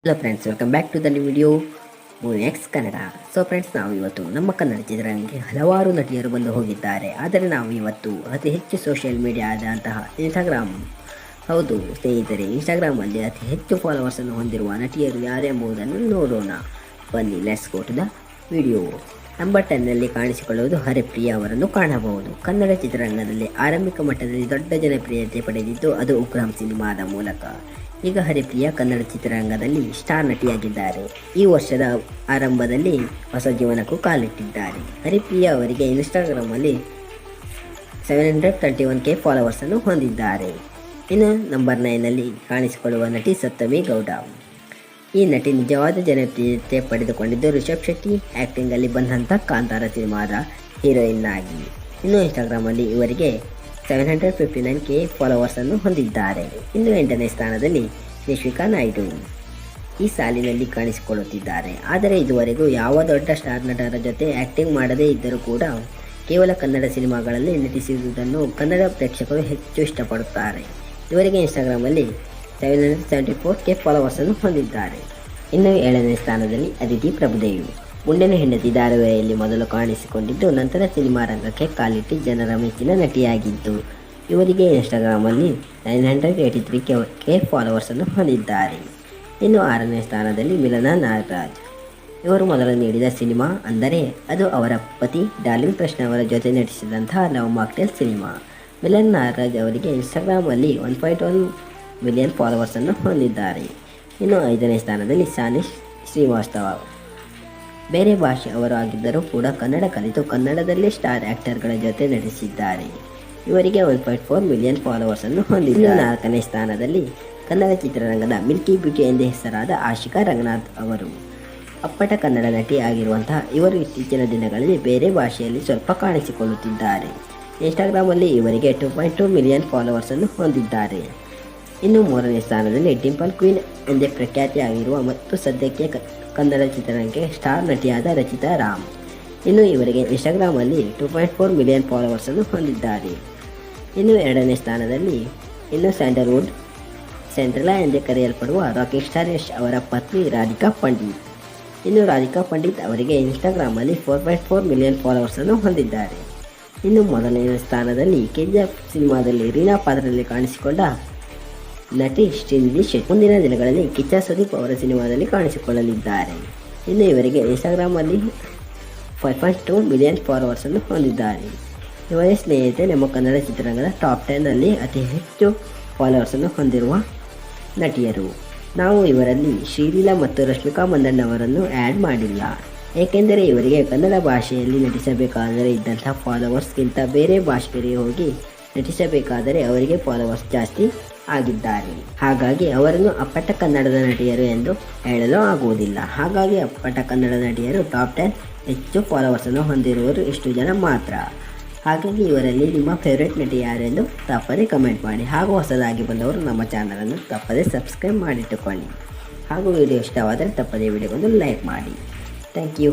Hello friends, welcome back to the video movie x Kannada. So friends, ನಾವು ಇವತ್ತು ನಮ್ಮ ಕನ್ನಡ ಚಿತ್ರರಂಗಕ್ಕೆ ಹಲವಾರು ನಟಿಯರು ಬಂದು ಹೋಗಿದ್ದಾರೆ. ಆದರೆ ನಾವು ಇವತ್ತು ಅತಿ ಹೆಚ್ಚು ಸೋಷಿಯಲ್ ಮೀಡಿಯಾ ಆದಂತಹ ಇನ್ಸ್ಟಾಗ್ರಾಮ್, ಹೌದು ಸ್ನೇಹಿತರೆ, ಇನ್ಸ್ಟಾಗ್ರಾಮಲ್ಲಿ ಅತಿ ಹೆಚ್ಚು ಫಾಲೋವರ್ಸನ್ನು ಹೊಂದಿರುವ ನಟಿಯರು ಯಾರೆಂಬುದನ್ನು ನೋಡೋಣ. ಬನ್ನಿ, let's go to the video. Number 10ನಲ್ಲಿ ಕಾಣಿಸಿಕೊಳ್ಳುವುದು ಹರಿಪ್ರಿಯಾ ಅವರನ್ನು ಕಾಣಬಹುದು. ಕನ್ನಡ ಚಿತ್ರರಂಗದಲ್ಲಿ ಆರಂಭಿಕ ಮಟ್ಟದಲ್ಲಿ ದೊಡ್ಡ ಜನಪ್ರಿಯತೆ ಪಡೆದಿದ್ದು ಅದು ಉಗ್ರಂ ಸಿನಿಮಾದ ಮೂಲಕ. ಈಗ ಹರಿಪ್ರಿಯಾ ಕನ್ನಡ ಚಿತ್ರರಂಗದಲ್ಲಿ ಸ್ಟಾರ್ ನಟಿಯಾಗಿದ್ದಾರೆ. ಈ ವರ್ಷದ ಆರಂಭದಲ್ಲಿ ಹೊಸ ಜೀವನಕ್ಕೂ ಕಾಲಿಟ್ಟಿದ್ದಾರೆ. ಹರಿಪ್ರಿಯಾ ಅವರಿಗೆ ಇನ್ಸ್ಟಾಗ್ರಾಮಲ್ಲಿ 731K ಫಾಲೋವರ್ಸನ್ನು ಹೊಂದಿದ್ದಾರೆ. ಇನ್ನು ನಂಬರ್ 9ನಲ್ಲಿ ಕಾಣಿಸಿಕೊಳ್ಳುವ ನಟಿ ಸಪ್ತಮಿ ಗೌಡ. ಈ ನಟಿ ನಿಜವಾದ ಜನಪ್ರಿಯತೆ ಪಡೆದುಕೊಂಡಿದ್ದು ರಿಷಬ್ ಶೆಟ್ಟಿ ಆ್ಯಕ್ಟಿಂಗಲ್ಲಿ ಬಂದಂಥ ಕಾಂತಾರ ಸಿನಿಮಾದ ಹೀರೋಯಿನ್ ಆಗಿ. ಇನ್ನು ಇನ್ಸ್ಟಾಗ್ರಾಮಲ್ಲಿ ಇವರಿಗೆ 759K ಫಾಲೋವರ್ಸನ್ನು ಹೊಂದಿದ್ದಾರೆ. ಇನ್ನು 8ನೇ ಸ್ಥಾನದಲ್ಲಿ ನಿಶ್ವಿಕಾ ನಾಯ್ಡು ಈ ಸಾಲಿನಲ್ಲಿ ಕಾಣಿಸಿಕೊಳ್ಳುತ್ತಿದ್ದಾರೆ. ಆದರೆ ಇದುವರೆಗೂ ಯಾವ ದೊಡ್ಡ ಸ್ಟಾರ್ ನಟರ ಜೊತೆ ಆ್ಯಕ್ಟಿಂಗ್ ಮಾಡದೇ ಇದ್ದರೂ ಕೂಡ ಕೇವಲ ಕನ್ನಡ ಸಿನಿಮಾಗಳಲ್ಲಿ ನಟಿಸುವುದನ್ನು ಕನ್ನಡ ಪ್ರೇಕ್ಷಕರು ಹೆಚ್ಚು ಇಷ್ಟಪಡುತ್ತಾರೆ. ಇವರಿಗೆ ಇನ್ಸ್ಟಾಗ್ರಾಮಲ್ಲಿ 774K ಫಾಲೋವರ್ಸನ್ನು ಹೊಂದಿದ್ದಾರೆ. ಇನ್ನು 7ನೇ ಸ್ಥಾನದಲ್ಲಿ ಅದಿತಿ ಪ್ರಭುದೇವ್. ಗುಂಡಿನ ಹೆಂಡತಿ ಧಾರಾವಾಹಿಯಲ್ಲಿ ಮೊದಲು ಕಾಣಿಸಿಕೊಂಡಿದ್ದು ನಂತರ ಸಿನಿಮಾ ರಂಗಕ್ಕೆ ಕಾಲಿಟ್ಟು ಜನರ ಮೆಚ್ಚಿನ ನಟಿಯಾಗಿದ್ದು ಇವರಿಗೆ ಇನ್ಸ್ಟಾಗ್ರಾಮಲ್ಲಿ 983K ಫಾಲೋವರ್ಸನ್ನು ಹೊಂದಿದ್ದಾರೆ. ಇನ್ನು 6ನೇ ಸ್ಥಾನದಲ್ಲಿ ಮಿಲನಾ ನಾಗರಾಜ್. ಇವರು ಮೊದಲು ನೀಡಿದ ಸಿನಿಮಾ ಅಂದರೆ ಅದು ಅವರ ಪತಿ ಡಾರ್ಲಿಂಗ್ ಕೃಷ್ಣ ಅವರ ಜೊತೆ ನಟಿಸಿದಂತಹ love mocktail cinema. Milan Nagaraj ಅವರಿಗೆ ಇನ್ಸ್ಟಾಗ್ರಾಮಲ್ಲಿ 1.1 ಮಿಲಿಯನ್ ಫಾಲೋವರ್ಸನ್ನು ಹೊಂದಿದ್ದಾರೆ. ಇನ್ನು 5ನೇ ಸ್ಥಾನದಲ್ಲಿ ಸಾನಿಶ್ ಶ್ರೀವಾಸ್ತವ. ಬೇರೆ ಭಾಷೆ ಅವರು ಆಗಿದ್ದರೂ ಕೂಡ ಕನ್ನಡ ಕಲಿತು ಕನ್ನಡದಲ್ಲೇ ಸ್ಟಾರ್ ಆ್ಯಕ್ಟರ್ಗಳ ಜೊತೆ ನಟಿಸಿದ್ದಾರೆ. ಇವರಿಗೆ 1.4 ಮಿಲಿಯನ್ ಫಾಲೋವರ್ಸನ್ನು ಹೊಂದಿದ್ದಾರೆ. 4ನೇ ಸ್ಥಾನದಲ್ಲಿ ಕನ್ನಡ ಚಿತ್ರರಂಗದ ಮಿಲ್ಕಿ ಬ್ಯೂಟಿ ಎಂದೇ ಹೆಸರಾದ ಆಶಿಕಾ ರಂಗನಾಥ್ ಅವರು. ಅಪ್ಪಟ ಕನ್ನಡ ನಟಿ ಆಗಿರುವಂತಹ ಇವರು ಇತ್ತೀಚಿನ ದಿನಗಳಲ್ಲಿ ಬೇರೆ ಭಾಷೆಯಲ್ಲಿ ಸ್ವಲ್ಪ ಕಾಣಿಸಿಕೊಳ್ಳುತ್ತಿದ್ದಾರೆ. ಇನ್ಸ್ಟಾಗ್ರಾಮಲ್ಲಿ ಇವರಿಗೆ 2.2 ಮಿಲಿಯನ್ ಫಾಲೋವರ್ಸನ್ನು ಹೊಂದಿದ್ದಾರೆ. ಇನ್ನು 3ನೇ ಸ್ಥಾನದಲ್ಲಿ ಡಿಂಪಲ್ ಕ್ವೀನ್ ಎಂದೇ ಪ್ರಖ್ಯಾತಿಯಾಗಿರುವ ಮತ್ತು ಸದ್ಯಕ್ಕೆ ಕನ್ನಡ ಚಿತ್ರರಂಗಕ್ಕೆ ಸ್ಟಾರ್ ನಟಿಯಾದ ರಚಿತಾ ರಾಮ್. ಇನ್ನು ಇವರಿಗೆ ಇನ್ಸ್ಟಾಗ್ರಾಮಲ್ಲಿ 2.4 ಮಿಲಿಯನ್ ಫಾಲೋವರ್ಸನ್ನು ಹೊಂದಿದ್ದಾರೆ. ಇನ್ನು 2ನೇ ಸ್ಥಾನದಲ್ಲಿ ಸ್ಯಾಂಡಲ್ವುಡ್ ಸೆಂಟ್ರಲಾ ಎಂದೇ ಕರೆಯಲ್ಪಡುವ ರಾಕಿಂಗ್ ಸ್ಟಾರ್ ಯಶ್ ಅವರ ಪತ್ನಿ ರಾಧಿಕಾ ಪಂಡಿತ್. ಇನ್ನು ರಾಧಿಕಾ ಪಂಡಿತ್ ಅವರಿಗೆ ಇನ್ಸ್ಟಾಗ್ರಾಮಲ್ಲಿ 4.4 ಮಿಲಿಯನ್ ಫಾಲೋವರ್ಸನ್ನು ಹೊಂದಿದ್ದಾರೆ. ಇನ್ನು 1ನೇ ಸ್ಥಾನದಲ್ಲಿ KGF ಸಿನಿಮಾದಲ್ಲಿ ರೀನಾ ಪಾತ್ರದಲ್ಲಿ ಕಾಣಿಸಿಕೊಂಡ ನಟಿ ಶ್ರೀನಿಧಿ ಶೆಟ್ಟಿ. ಮುಂದಿನ ದಿನಗಳಲ್ಲಿ ಕಿಚ್ಚ ಸುದೀಪ್ ಅವರ ಸಿನಿಮಾದಲ್ಲಿ ಕಾಣಿಸಿಕೊಳ್ಳಲಿದ್ದಾರೆ. ಇನ್ನು ಇವರಿಗೆ ಇನ್ಸ್ಟಾಗ್ರಾಮಲ್ಲಿ 5.2 ಮಿಲಿಯನ್ ಫಾಲೋವರ್ಸನ್ನು ಹೊಂದಿದ್ದಾರೆ. ಇವರೇ ಸ್ನೇಹಿತರೆ ನಮ್ಮ ಕನ್ನಡ ಚಿತ್ರರಂಗದ ಟಾಪ್ 10ನಲ್ಲಿ ಅತಿ ಹೆಚ್ಚು ಫಾಲೋವರ್ಸನ್ನು ಹೊಂದಿರುವ ನಟಿಯರು. ನಾವು ಇವರಲ್ಲಿ ಶ್ರೀಲೀಲಾ ಮತ್ತು ರಶ್ಮಿಕಾ ಮಂದಣ್ಣ ಅವರನ್ನು ಆ್ಯಡ್ ಮಾಡಿಲ್ಲ, ಏಕೆಂದರೆ ಇವರಿಗೆ ಕನ್ನಡ ಭಾಷೆಯಲ್ಲಿ ನಟಿಸಬೇಕಾದರೆ ಇದ್ದಂಥ ಫಾಲೋವರ್ಸ್ಗಿಂತ ಬೇರೆ ಭಾಷೆಗೆ ಹೋಗಿ ನಟಿಸಬೇಕಾದರೆ ಅವರಿಗೆ ಫಾಲೋವರ್ಸ್ ಜಾಸ್ತಿ ಆಗಿದ್ದಾರೆ. ಹಾಗಾಗಿ ಅವರನ್ನು ಅಪ್ಪಟ ಕನ್ನಡದ ನಟಿಯರು ಎಂದು ಹೇಳಲು ಆಗುವುದಿಲ್ಲ. ಹಾಗಾಗಿ ಅಪ್ಪಟ ಕನ್ನಡ ನಟಿಯರು ಟಾಪ್ 10 ಹೆಚ್ಚು ಫಾಲೋವರ್ಸನ್ನು ಹೊಂದಿರುವವರು ಇಷ್ಟು ಜನ ಮಾತ್ರ. ಹಾಗಾಗಿ ಇವರಲ್ಲಿ ನಿಮ್ಮ ಫೇವ್ರೆಟ್ ನಟಿ ಯಾರೆಂದು ತಪ್ಪದೇ ಕಮೆಂಟ್ ಮಾಡಿ. ಹಾಗೂ ಹೊಸದಾಗಿ ಬಂದವರು ನಮ್ಮ ಚಾನಲನ್ನು ತಪ್ಪದೇ ಸಬ್ಸ್ಕ್ರೈಬ್ ಮಾಡಿಟ್ಟುಕೊಳ್ಳಿ. ಹಾಗೂ ವಿಡಿಯೋ ಇಷ್ಟವಾದರೆ ತಪ್ಪದೇ ವಿಡಿಯೋಗೊಂದು ಲೈಕ್ ಮಾಡಿ. Thank you.